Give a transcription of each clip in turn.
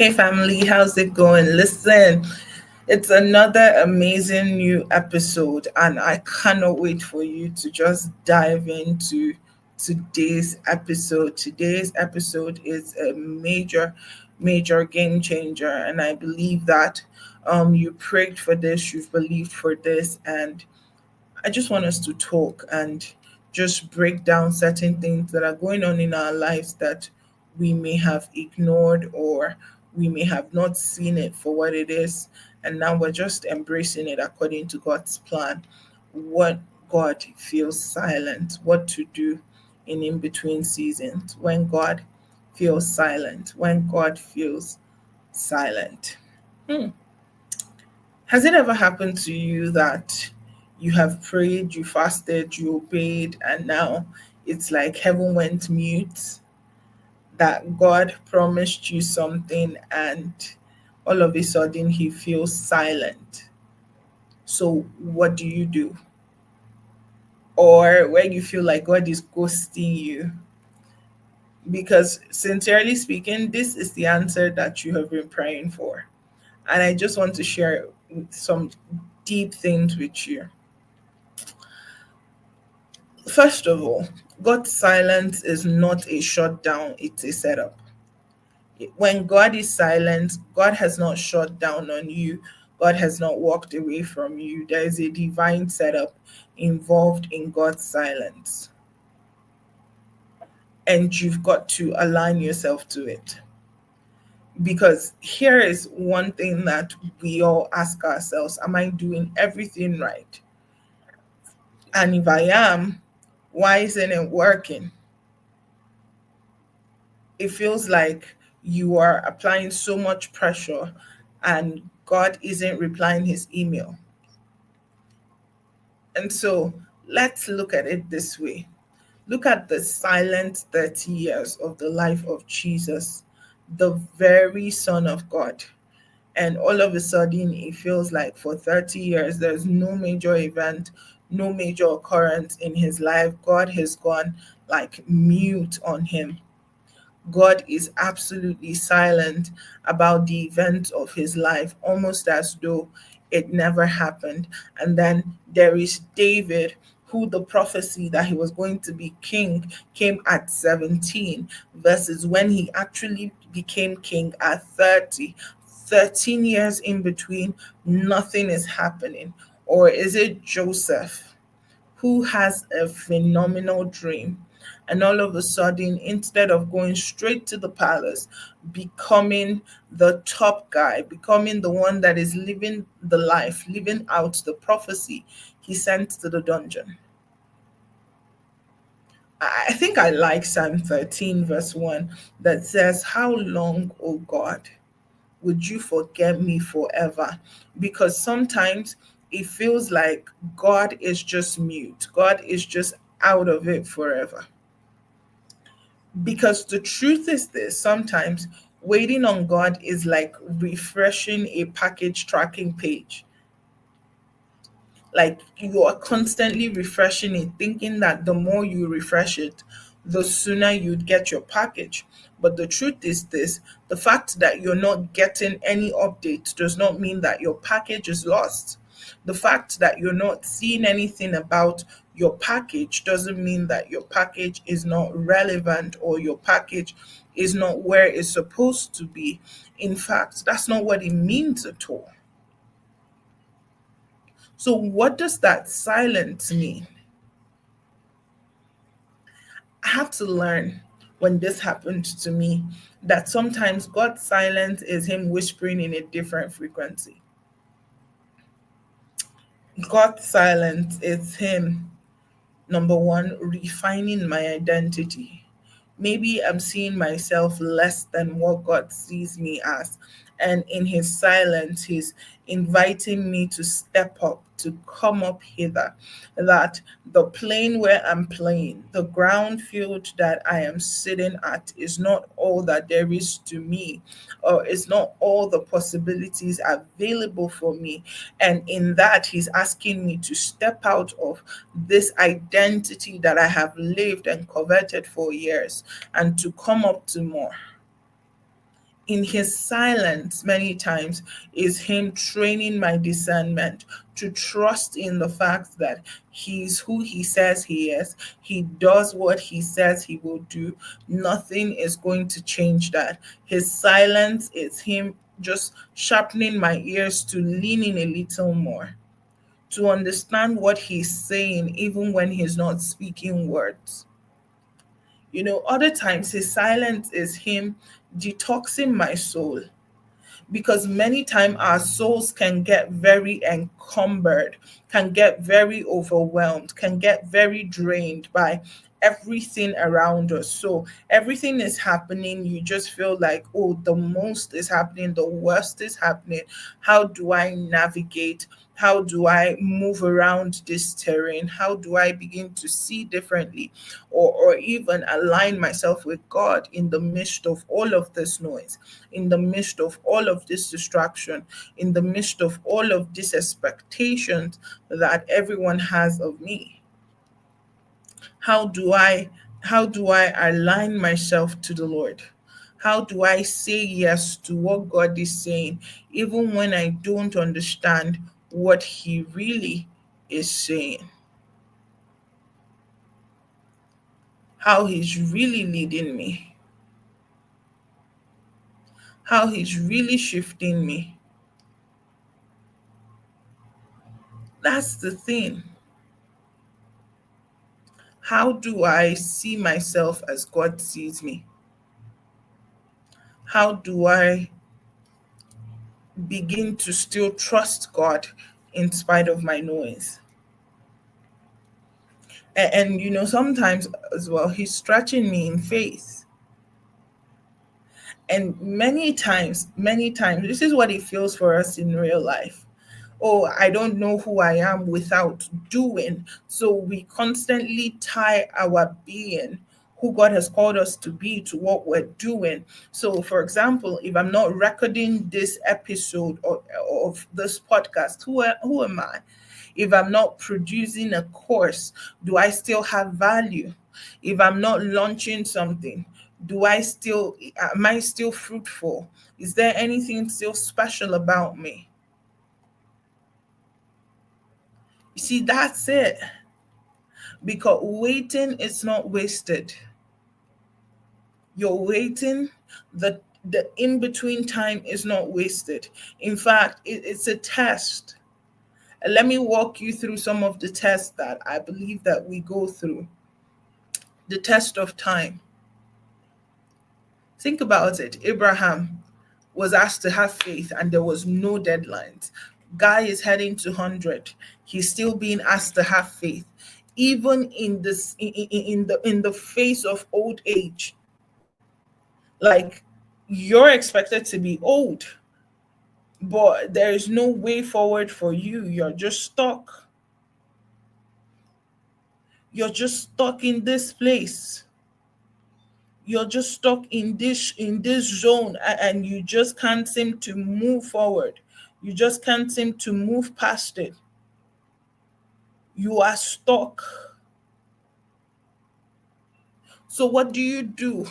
Hey family, how's it going? Listen, it's another amazing new episode, and I cannot wait for you to just dive into today's episode. Today's episode is a major game changer, and I believe that you prayed for this, you've believed for this, and I just want us to talk and just break down certain things that are going on in our lives that we may have ignored or we may have not seen it for what it is. And now we're just embracing it according to God's plan. What God feels silent, what to do in between seasons, when God feels silent, when God feels silent. Hmm. Has it ever happened to you that you have prayed, you fasted, you obeyed, and now it's like heaven went mute? That God promised you something and all of a sudden he feels silent. So, what do you do? Or where you feel like God is ghosting you? Because, sincerely speaking, this is the answer that you have been praying for. And I just want to share some deep things with you. First of all, God's silence is not a shutdown, it's a setup. When God is silent, God has not shut down on you, God has not walked away from you. There is a divine setup involved in God's silence, and you've got to align yourself to it. Because here is one thing that we all ask ourselves: am I doing everything right? And if I am, why isn't it working? It feels like you are applying so much pressure and God isn't replying his email. And so let's look at it this way. Look at the silent 30 years of the life of Jesus, the very Son of God. And all of a sudden, it feels like for 30 years, there's no major event, no major occurrence in his life. God has gone like mute on him. God is absolutely silent about the events of his life, almost as though it never happened. And then there is David, who the prophecy that he was going to be king came at 17, versus when he actually became king at 30. 13 years in between, nothing is happening. Or is it Joseph, who has a phenomenal dream? And all of a sudden, instead of going straight to the palace, becoming the top guy, becoming the one that is living the life, living out the prophecy, he's sent to the dungeon. I think I like Psalm 13, verse 1, that says, how long, O God, would you forget me forever? Because sometimes it feels like God is just mute, God is just out of it forever. Because the truth is this: sometimes waiting on God is like refreshing a package tracking page. Like you are constantly refreshing it, thinking that the more you refresh it, the sooner you'd get your package. But the truth is this: the fact that you're not getting any updates does not mean that your package is lost. The fact that you're not seeing anything about your package doesn't mean that your package is not relevant or your package is not where it's supposed to be. In fact, that's not what it means at all. So, what does that silence mean? I had to learn when this happened to me that sometimes God's silence is Him whispering in a different frequency. God's silence is Him, number one, refining my identity. Maybe I'm seeing myself less than what God sees me as. And in his silence, he's inviting me to step up, to come up hither. That the plane where I'm playing, the ground field that I am sitting at, is not all that there is to me, or is not all the possibilities available for me. And in that, he's asking me to step out of this identity that I have lived and coveted for years and to come up to more. in his silence many times is him training my discernment to trust in the fact that he's who he says he is. He does what he says he will do. Nothing is going to change that. His silence is him just sharpening my ears to lean in a little more, to understand what he's saying even when he's not speaking words. Other times his silence is him detoxing my soul, because many times our souls can get very encumbered, can get very overwhelmed, can get very drained by everything around us. So everything is happening, you just feel like, oh, the most is happening, the worst is happening. How do I navigate? How do I move around this terrain? How do I begin to see differently, or even align myself with God in the midst of all of this noise, in the midst of all of this distraction, in the midst of all of these expectations that everyone has of me? How do I align myself to the Lord? How do I say yes to what God is saying, even when I don't understand what He really is saying? How He's really leading me, how He's really shifting me. That's the thing. How do I see myself as God sees me? How do I begin to still trust God in spite of my noise? And sometimes as well, He's stretching me in faith. And many times, this is what it feels for us in real life. Oh, I don't know who I am without doing. So we constantly tie our being, who God has called us to be, to what we're doing. So, for example, if I'm not recording this episode of this podcast, who am I? If I'm not producing a course, do I still have value? If I'm not launching something, am I still fruitful? Is there anything still special about me? You see, that's it. Because waiting is not wasted. You're waiting, the in between time is not wasted. In fact, it's a test. And let me walk you through some of the tests that I believe that we go through. The test of time. Think about it. Abraham was asked to have faith and there was no deadlines. Guy is heading to 100. He's still being asked to have faith. Even in this in the face of old age. Like, you're expected to be old, but there is no way forward for you. You're just stuck. You're just stuck in this place. You're just stuck in this zone, and you just can't seem to move forward. You just can't seem to move past it. You are stuck. So what do you do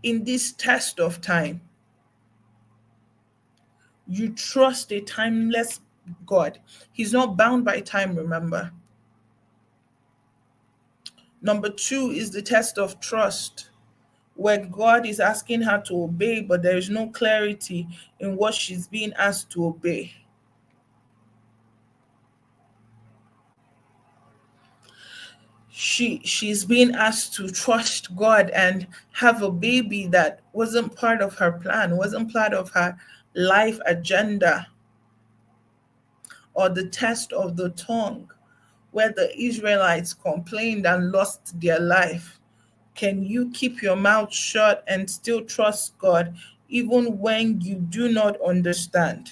in this test of time? You trust a timeless God. He's not bound by time, remember. Number two is the test of trust, where God is asking her to obey, but there is no clarity in what she's being asked to obey. She's being asked to trust God and have a baby that wasn't part of her plan, wasn't part of her life agenda. Or the test of the tongue, where the Israelites complained and lost their life. Can you keep your mouth shut and still trust God even when you do not understand?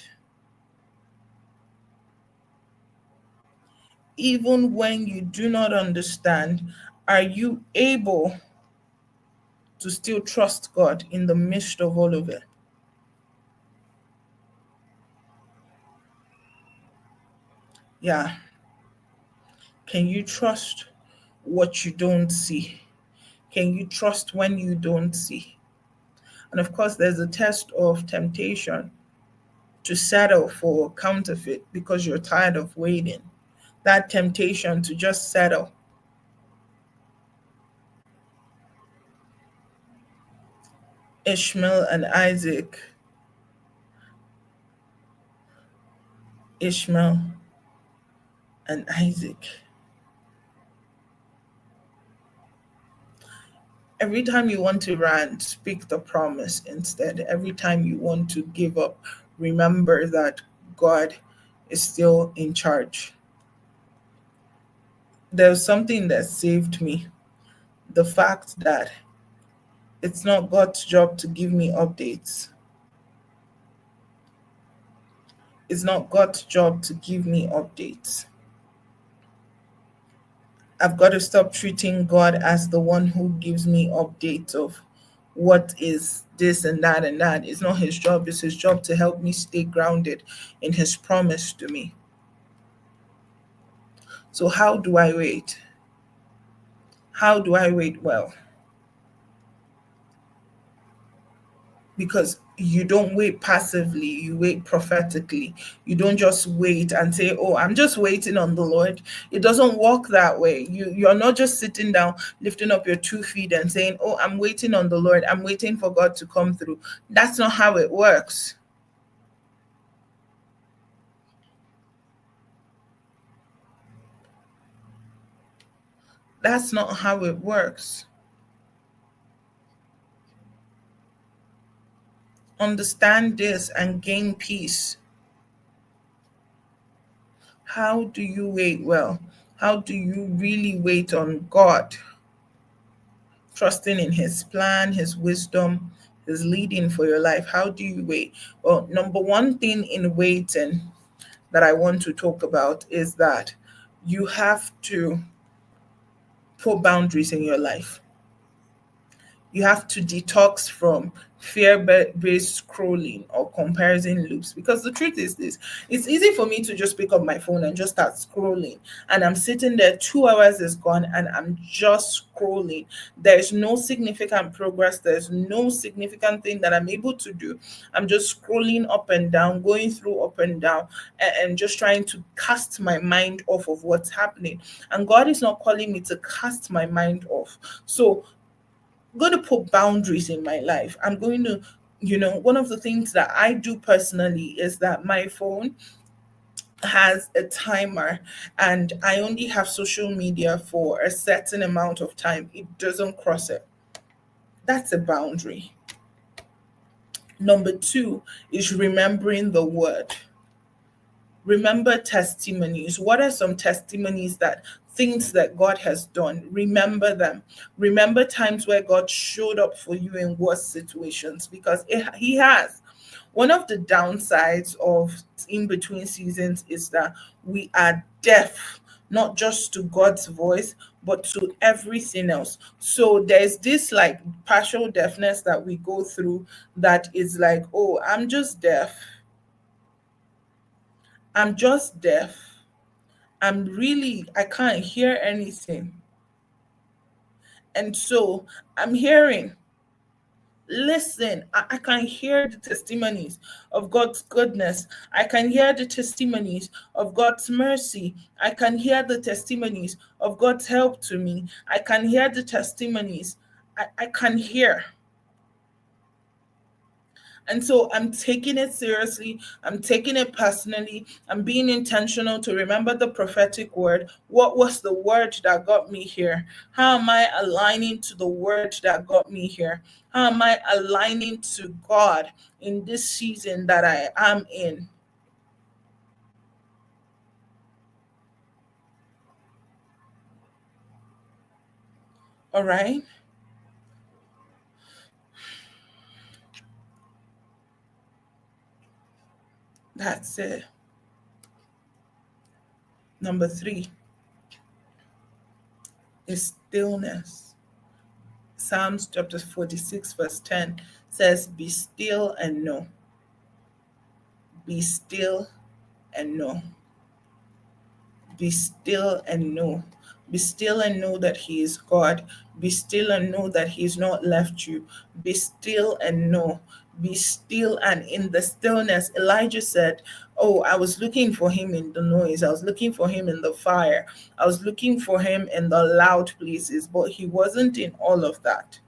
Even when you do not understand, are you able to still trust God in the midst of all of it? Yeah. Can you trust what you don't see? Can you trust when you don't see? And of course, there's a test of temptation to settle for counterfeit because you're tired of waiting. That temptation to just settle. Ishmael and Isaac. Ishmael and Isaac. Every time you want to rant, speak the promise instead. Every time you want to give up, remember that God is still in charge. There's something that saved me. The fact that it's not God's job to give me updates. It's not God's job to give me updates. I've got to stop treating God as the one who gives me updates of what is this and that and that. It's not his job. It's his job to help me stay grounded in his promise to me. So, how do I wait? How do I wait well? Because you don't wait passively, you wait prophetically. You don't just wait and say, "Oh, I'm just waiting on the Lord." It doesn't work that way. You're not just sitting down, lifting up your 2 feet and saying, "Oh, I'm waiting on the Lord. I'm waiting for God to come through." That's not how it works. That's not how it works. Understand this and gain peace. How do you wait well? How do you really wait on God? Trusting in his plan, his wisdom, his leading for your life. How do you wait? Well, number one thing in waiting that I want to talk about is that you have to put boundaries in your life. You have to detox from fear-based scrolling or comparison loops, because the truth is this: it's easy for me to just pick up my phone and just start scrolling, and I'm sitting there, 2 hours is gone and I'm just scrolling. There's no significant progress, there's no significant thing that I'm able to do. I'm just scrolling up and down, going through up and down, and just trying to cast my mind off of what's happening. And God is not calling me to cast my mind off. So I'm going to put boundaries in my life. I'm going to, one of the things that I do personally is that my phone has a timer, and I only have social media for a certain amount of time. It doesn't cross it. That's a boundary. Number two is remembering the word. Remember testimonies. What are some testimonies, that things that God has done? Remember them. Remember times where God showed up for you in worse situations, because he has. One of the downsides of in between seasons is that we are deaf, not just to God's voice, but to everything else. So there's this like partial deafness that we go through, that is like, oh, I'm just deaf. I'm just deaf. I can't hear anything. And so I'm hearing, listen, I can hear the testimonies of God's goodness. I can hear the testimonies of God's mercy. I can hear the testimonies of God's help to me. I can hear the testimonies. I can hear. And so I'm taking it seriously. I'm taking it personally. I'm being intentional to remember the prophetic word. What was the word that got me here? How am I aligning to the word that got me here? How am I aligning to God in this season that I am in? All right. That's it. Number three is stillness. Psalms chapter 46, verse 10 says, "Be still and know. Be still and know. Be still and know." Be still and know that He is God. Be still and know that He's not left you. Be still and know. Be still, and in the stillness, Elijah said, "Oh, I was looking for him in the noise. I was looking for him in the fire. I was looking for him in the loud places, but he wasn't in all of that.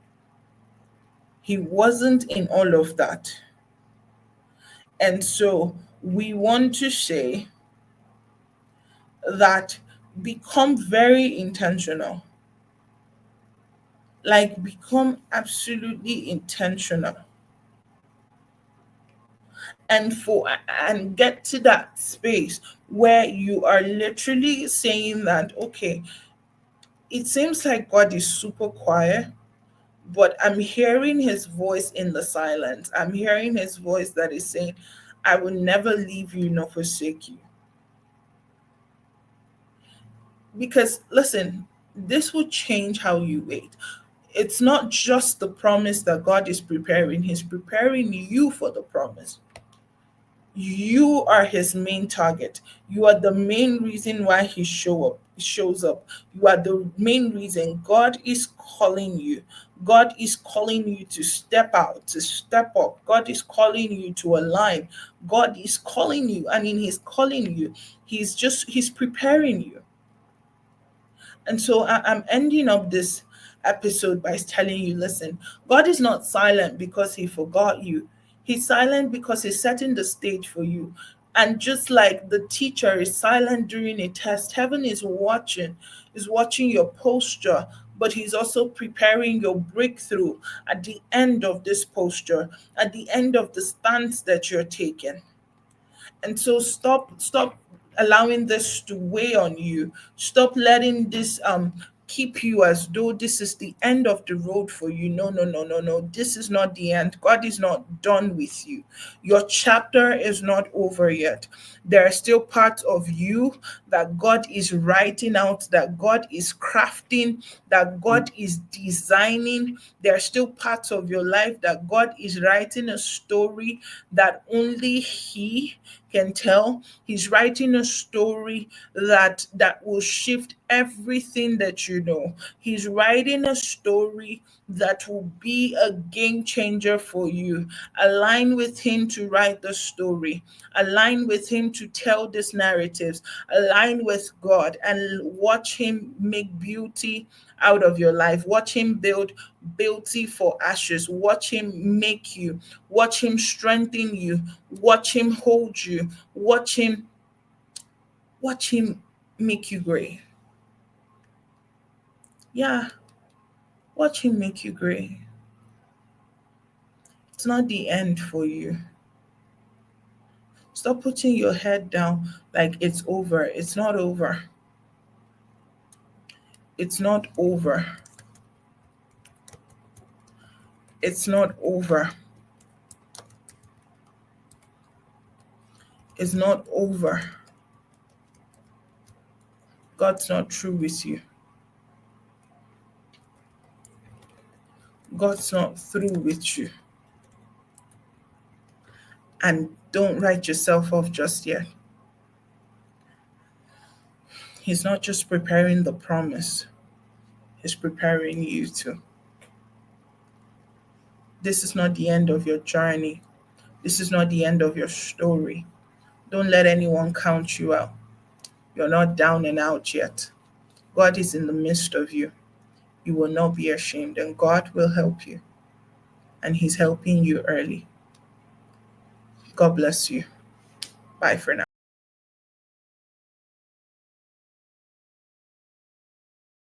He wasn't in all of that." And so we want to say that become very intentional. Like, become absolutely intentional, and get to that space where you are literally saying that, okay, it seems like God is super quiet, but I'm hearing his voice in the silence. I'm hearing his voice that is saying, I will never leave you nor forsake you. Because listen, this will change how you wait. It's not just the promise that God is preparing, he's preparing you for the promise. You are his main target. You are the main reason why he shows up. You are the main reason God is calling you. God is calling you to step out, to step up. God is calling you to align. God is calling you, and in his calling you, he's preparing you. And so I'm ending up this episode by telling you, listen, God is not silent because he forgot you. He's silent because he's setting the stage for you. And just like the teacher is silent during a test, heaven is watching your posture, but he's also preparing your breakthrough at the end of this posture, at the end of the stance that you're taking. And so stop allowing this to weigh on you. Stop letting this keep you as though this is the end of the road for you. No, no, no, no, no. This is not the end. God is not done with you. Your chapter is not over yet. There are still parts of you that God is writing out, that God is crafting, that God is designing. There are still parts of your life that God is writing a story that only He can tell. He's writing a story that will shift everything that you know. He's writing a story that will be a game changer for you. Align with him to write the story. Align with him to tell these narratives. Align with God and watch him make beauty out of your life. Watch him build beauty for ashes. Watch him make you. Watch him strengthen you. Watch him hold you. Watch him make you great. Yeah, watch him make you great. It's not the end for you. Stop putting your head down like it's over. It's not over. It's not over. It's not over. It's not over. God's not through with you. God's not through with you. And don't write yourself off just yet. He's not just preparing the promise, he's preparing you too. This is not the end of your journey. This is not the end of your story. Don't let anyone count you out. You're not down and out yet. God is in the midst of you. You will not be ashamed, and God will help you. And He's helping you early. God bless you. Bye for now.